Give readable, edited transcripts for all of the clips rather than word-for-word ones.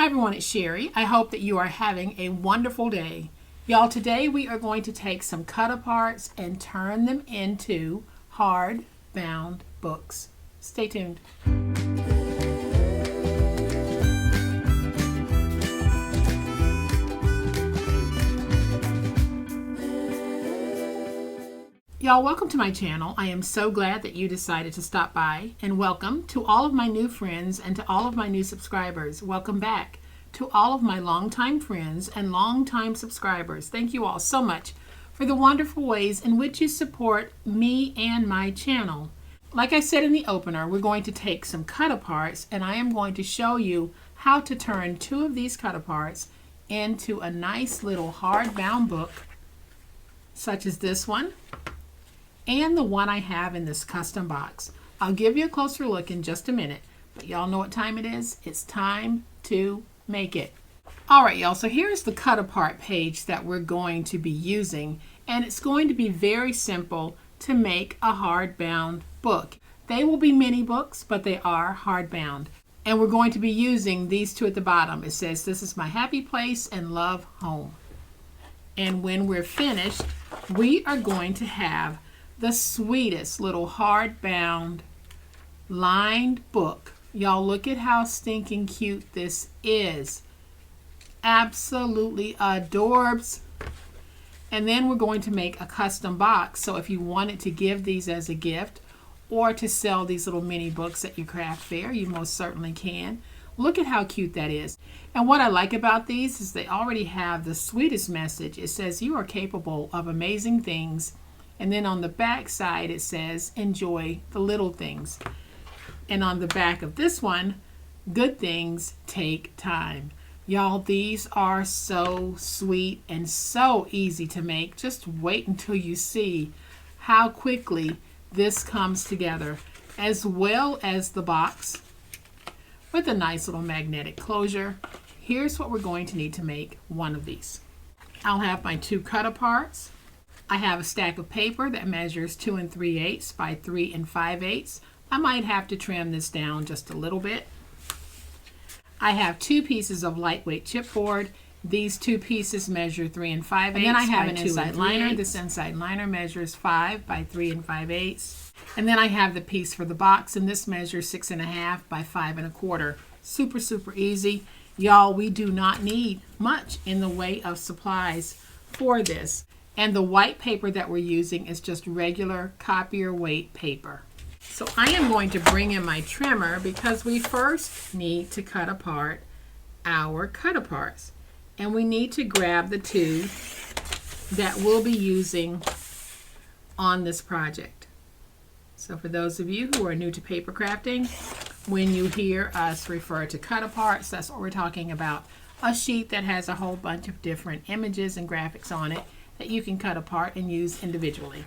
Hi everyone, it's Sherry. I hope that you are having a wonderful day. Y'all, today we are going to take some cut aparts and turn them into hard bound books. Stay tuned. Y'all, welcome to my channel. I am so glad that you decided to stop by, and welcome to all of my new friends and to all of my new subscribers. Welcome back to all of my longtime friends and longtime subscribers. Thank you all so much for the wonderful ways in which you support me and my channel. Like I said in the opener, we're going to take some cut aparts and I am going to show you how to turn two of these cut aparts into a nice little hardbound book, such as this one and the one I have in this custom box. I'll give you a closer look in just a minute, but y'all know what time it is. It's time to make it. All right, y'all, so here's the cut apart page that we're going to be using, and it's going to be very simple to make a hardbound book. They will be mini books, but they are hardbound. And we're going to be using these two at the bottom. It says, "This is my happy place and love home." And when we're finished, we are going to have the sweetest little hardbound lined book. Y'all, look at how stinking cute this is. Absolutely adorbs. And then we're going to make a custom box. So if you wanted to give these as a gift or to sell these little mini books at your craft fair, you most certainly can. Look at how cute that is. And what I like about these is they already have the sweetest message. It says, "You are capable of amazing things." And then on the back side it says, "Enjoy the little things." And on the back of this one, "Good things take time." Y'all, these are so sweet and so easy to make. Just wait until you see how quickly this comes together, as well as the box with a nice little magnetic closure. Here's what we're going to need to make one of these. I'll have my two cut aparts. I have a stack of paper that measures 2 3/8 by 3 5/8. I might have to trim this down just a little bit. I have 2 pieces of lightweight chipboard. These 2 pieces measure 3 5/8. And then I have an inside liner. This inside liner measures 5 by 3 5/8. And then I have the piece for the box, and this measures 6 1/2 by 5 1/4. Super, super easy. Y'all, we do not need much in the way of supplies for this. And the white paper that we're using is just regular copier weight paper. So I am going to bring in my trimmer because we first need to cut apart our cut aparts. And we need to grab the 2 that we'll be using on this project. So for those of you who are new to paper crafting, when you hear us refer to cut aparts, that's what we're talking about. A sheet that has a whole bunch of different images and graphics on it that you can cut apart and use individually.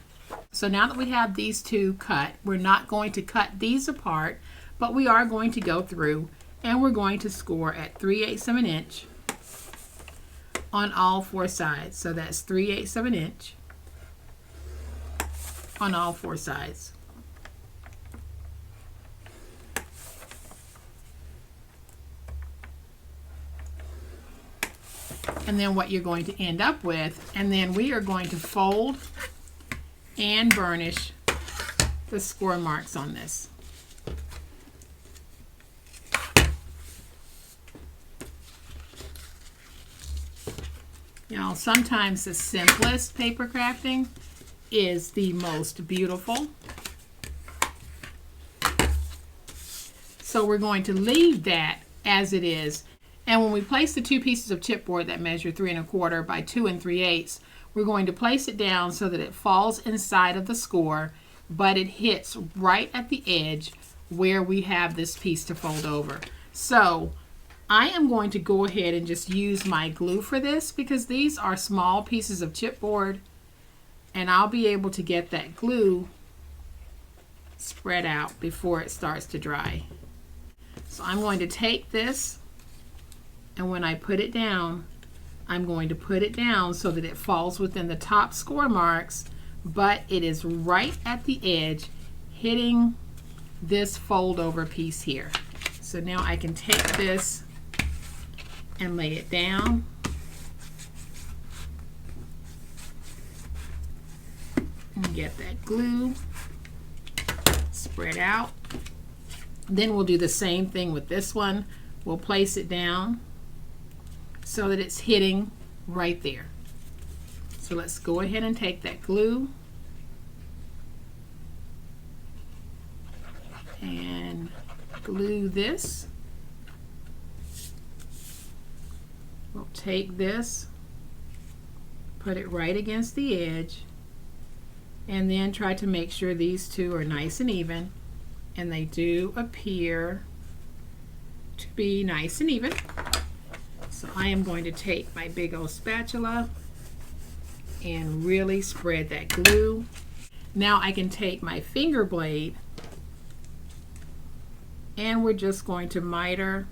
So now that we have these 2 cut, we're not going to cut these apart, but we are going to go through and we're going to score at 3/8 of an inch on all 4 sides. So that's 3/8 of an inch on all 4 sides. And then what you're going to end up with, and then we are going to fold and burnish the score marks on this. Y'all, sometimes the simplest paper crafting is the most beautiful. So we're going to leave that as it is. And when we place the 2 pieces of chipboard that measure 3 1/4 by 2 3/8, we're going to place it down so that it falls inside of the score, but it hits right at the edge where we have this piece to fold over. So I am going to go ahead and just use my glue for this because these are small pieces of chipboard, and I'll be able to get that glue spread out before it starts to dry. So I'm going to take this, and when I put it down, I'm going to put it down so that it falls within the top score marks, but it is right at the edge, hitting this fold over piece here. So now I can take this and lay it down. And get that glue spread out. Then we'll do the same thing with this one. We'll place it down so that it's hitting right there. So let's go ahead and take that glue and glue this. We'll take this, put it right against the edge, and then try to make sure these two are nice and even, and they do appear to be nice and even. So I am going to take my big old spatula and really spread that glue. Now I can take my finger blade and we're just going to miter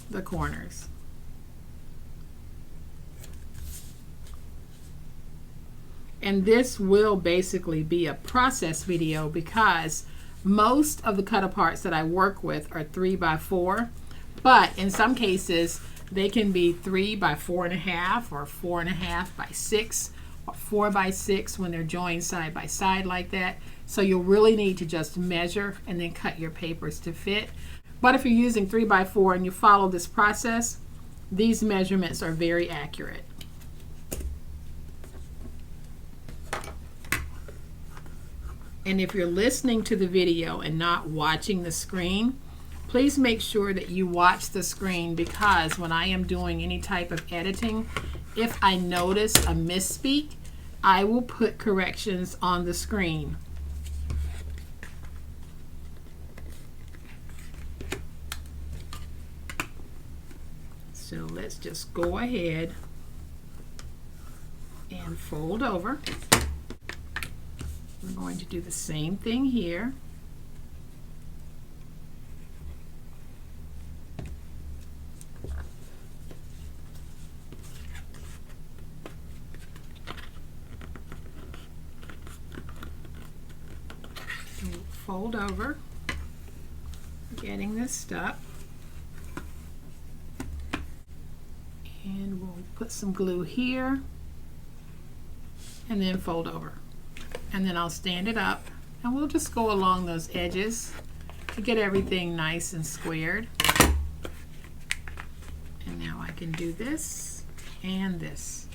the corners. And this will basically be a process video because most of the cut aparts that I work with are 3x4, but in some cases they can be 3 by 4.5 or 4.5 by 6 or 4 by 6 when they're joined side by side like that. So you'll really need to just measure and then cut your papers to fit. But if you're using 3x4 and you follow this process, these measurements are very accurate. And if you're listening to the video and not watching the screen, please make sure that you watch the screen, because when I am doing any type of editing, if I notice a misspeak, I will put corrections on the screen. So let's just go ahead and fold over. We're going to do the same thing here. We'll fold over, getting this stuck. And we'll put some glue here and then fold over. And then I'll stand it up and we'll just go along those edges to get everything nice and squared. And now I can do this and this.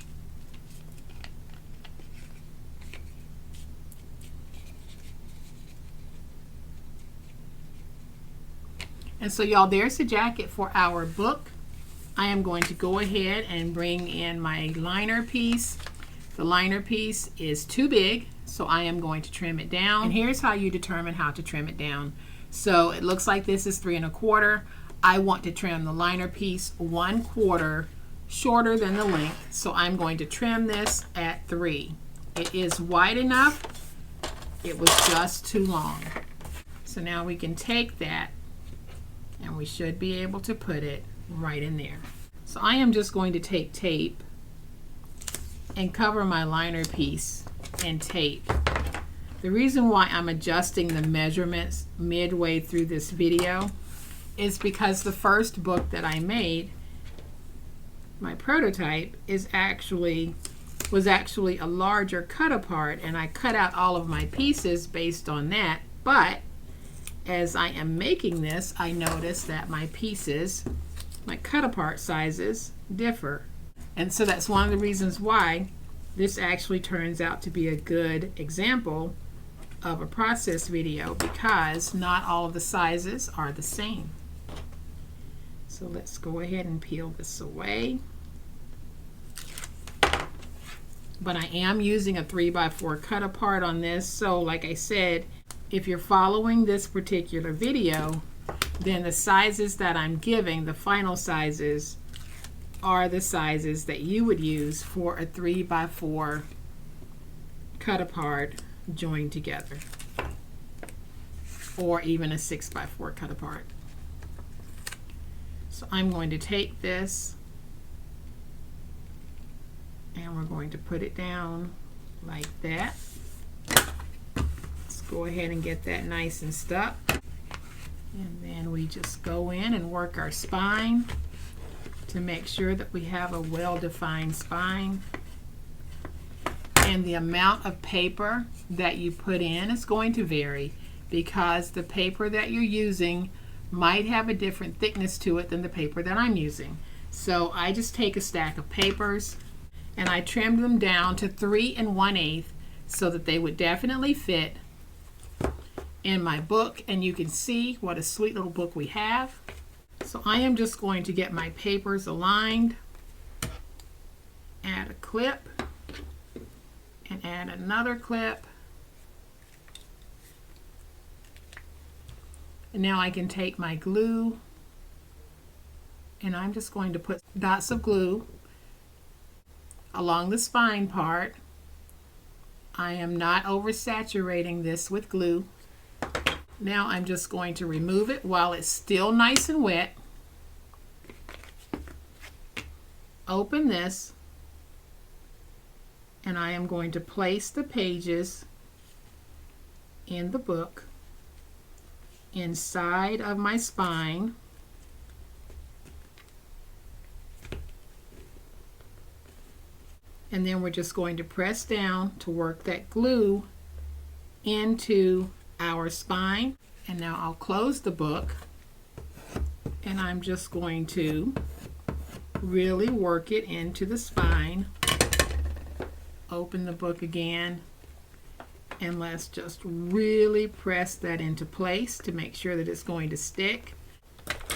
And so y'all, there's the jacket for our book. I am going to go ahead and bring in my liner piece. The liner piece is too big, so I am going to trim it down. And here's how you determine how to trim it down. So it looks like this is 3 1/4. I want to trim the liner piece 1/4 shorter than the length, so I'm going to trim this at 3. It is wide enough, it was just too long. So now we can take that and we should be able to put it right in there. So I am just going to take tape and cover my liner piece in tape. The reason why I'm adjusting the measurements midway through this video is because the first book that I made, my prototype, was actually a larger cut apart, and I cut out all of my pieces based on that. But as I am making this, I noticed that my pieces, my cut apart sizes, differ. And so that's one of the reasons why this actually turns out to be a good example of a process video, because not all of the sizes are the same. So let's go ahead and peel this away. But I am using a 3x4 cut apart on this, so like I said, if you're following this particular video, then the sizes that I'm giving, the final sizes, are the sizes that you would use for a 3x4 cut apart joined together, or even a 6x4 cut apart. So I'm going to take this and we're going to put it down like that. Let's go ahead and get that nice and stuck, and then we just go in and work our spine to make sure that we have a well-defined spine. And the amount of paper that you put in is going to vary because the paper that you're using might have a different thickness to it than the paper that I'm using. So I just take a stack of papers and I trimmed them down to 3 1/8 so that they would definitely fit in my book, and you can see what a sweet little book we have. So I am just going to get my papers aligned, add a clip, and add another clip. And now I can take my glue and I'm just going to put dots of glue along the spine part. I am not oversaturating this with glue. Now I'm just going to remove it while it's still nice and wet. Open this, and I am going to place the pages in the book inside of my spine. And then we're just going to press down to work that glue into our spine. And now I'll close the book, and I'm just going to really work it into the spine. Open the book again, and let's just really press that into place to make sure that it's going to stick.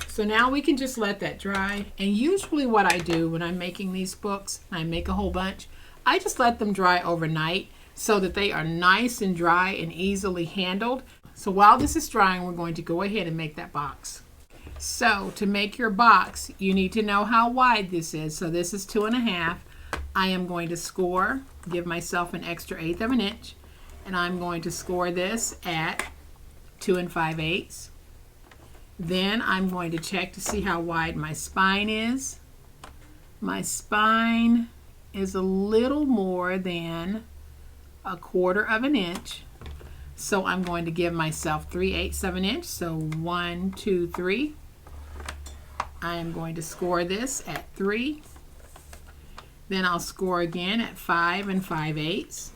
So now we can just let that dry. And usually what I do when I'm making these books, I make a whole bunch, I just let them dry overnight so that they are nice and dry and easily handled. So while this is drying, we're going to go ahead and make that box. So to make your box, you need to know how wide this is. So this is 2 1/2. I am going to score, give myself an extra 1/8 of an inch, and I'm going to score this at 2 5/8. Then I'm going to check to see how wide my spine is. My spine is a little more than 1/4 of an inch. So I'm going to give myself 3/8 of an inch. So 1, 2, 3. I am going to score this at 3. Then I'll score again at 5 5/8.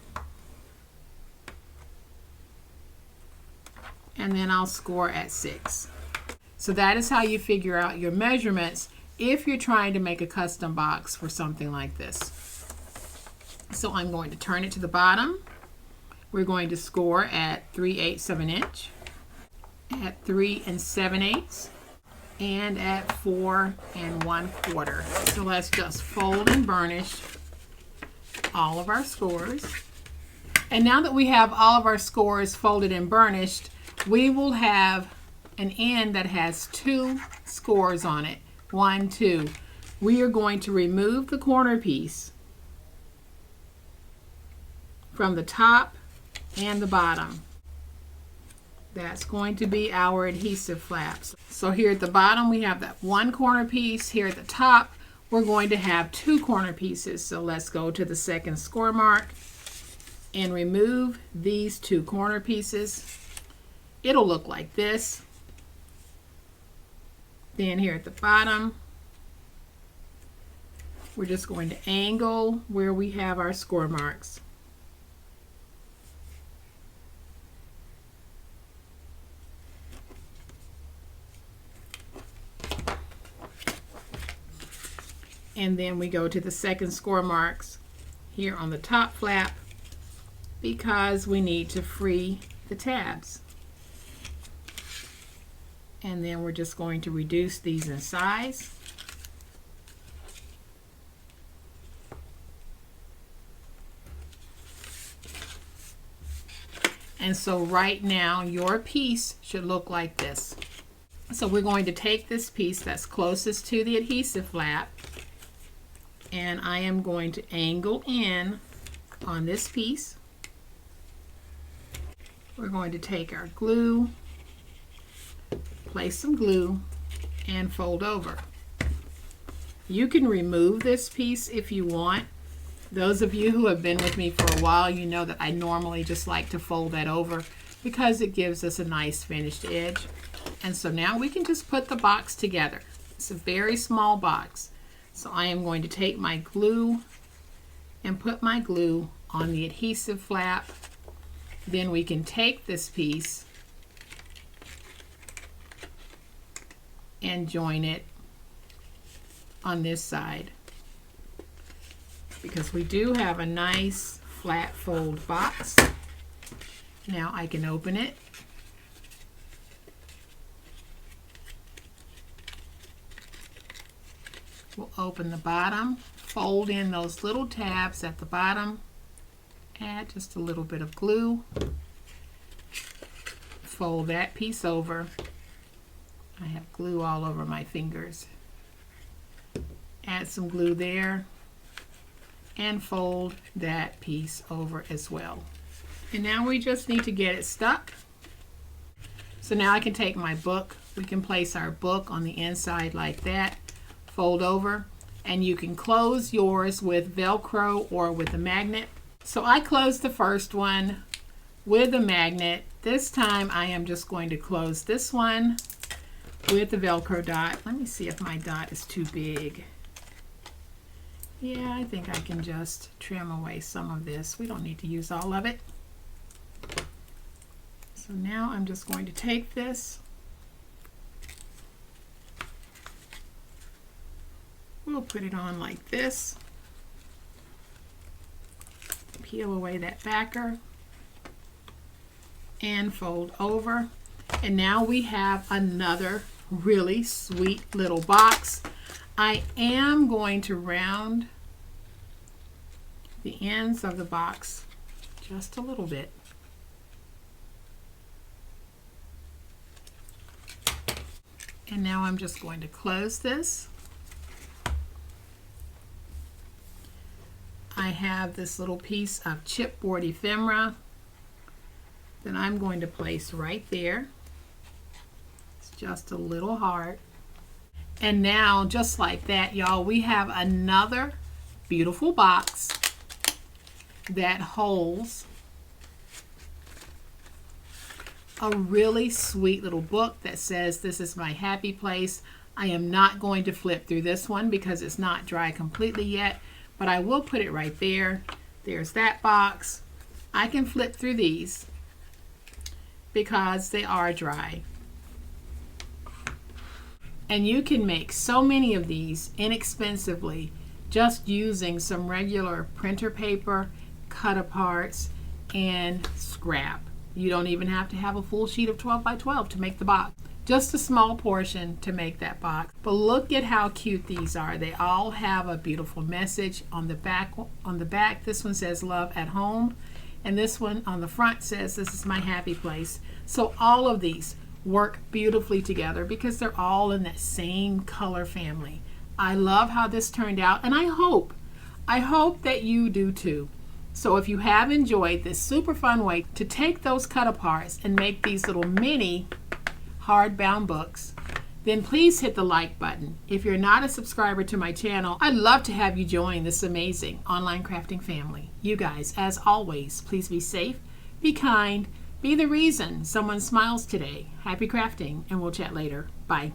And then I'll score at 6. So that is how you figure out your measurements if you're trying to make a custom box for something like this. So I'm going to turn it to the bottom. We're going to score at 3/8 of an inch, at 3 7/8, and at 4 1/4. So let's just fold and burnish all of our scores. And now that we have all of our scores folded and burnished, we will have an end that has 2 scores on it. 1, 2. We are going to remove the corner piece from the top and the bottom. That's going to be our adhesive flaps. So here at the bottom we have that 1 corner piece. Here at the top we're going to have 2 corner pieces. So let's go to the second score mark and remove these 2 corner pieces. It'll look like this. Then here at the bottom we're just going to angle where we have our score marks. And then we go to the second score marks here on the top flap because we need to free the tabs. And then we're just going to reduce these in size. And so right now your piece should look like this. So we're going to take this piece that's closest to the adhesive flap, and I am going to angle in on this piece. We're going to take our glue, place some glue, and fold over. You can remove this piece if you want. Those of you who have been with me for a while, you know that I normally just like to fold that over because it gives us a nice finished edge. And so now we can just put the box together. It's a very small box. So I am going to take my glue and put my glue on the adhesive flap. Then we can take this piece and join it on this side, because we do have a nice flat fold box. Now I can open it. We'll open the bottom, fold in those little tabs at the bottom, add just a little bit of glue, fold that piece over. I have glue all over my fingers. Add some glue there and fold that piece over as well. And now we just need to get it stuck. So now I can take my book. We can place our book on the inside like that, fold over, and you can close yours with Velcro or with a magnet. So I closed the first one with a magnet. This time I am just going to close this one with the Velcro dot. Let me see if my dot is too big. Yeah, I think I can just trim away some of this. We don't need to use all of it. So now I'm just going to take this. We'll put it on like this. Peel away that backer and fold over. And now we have another really sweet little box. I am going to round the ends of the box just a little bit. And now I'm just going to close this. I have this little piece of chipboard ephemera that I'm going to place right there. It's just a little hard. And now, just like that, y'all, we have another beautiful box that holds a really sweet little book that says, "This is my happy place." I am not going to flip through this one because it's not dry completely yet, but I will put it right there. There's that box. I can flip through these because they are dry. And you can make so many of these inexpensively just using some regular printer paper, cut aparts, and scrap. You don't even have to have a full sheet of 12 by 12 to make the box. Just a small portion to make that box. But look at how cute these are. They all have a beautiful message on the back. This one says "Love at Home," and this one on the front says, "This is my happy place." So all of these work beautifully together because they're all in that same color family. I love how this turned out, and I hope that you do too. So if you have enjoyed this super fun way to take those cut aparts and make these little mini hardbound books, then please hit the like button. If you're not a subscriber to my channel, I'd love to have you join this amazing online crafting family. You guys, as always, please be safe, be kind, be the reason someone smiles today. Happy crafting, and we'll chat later. Bye.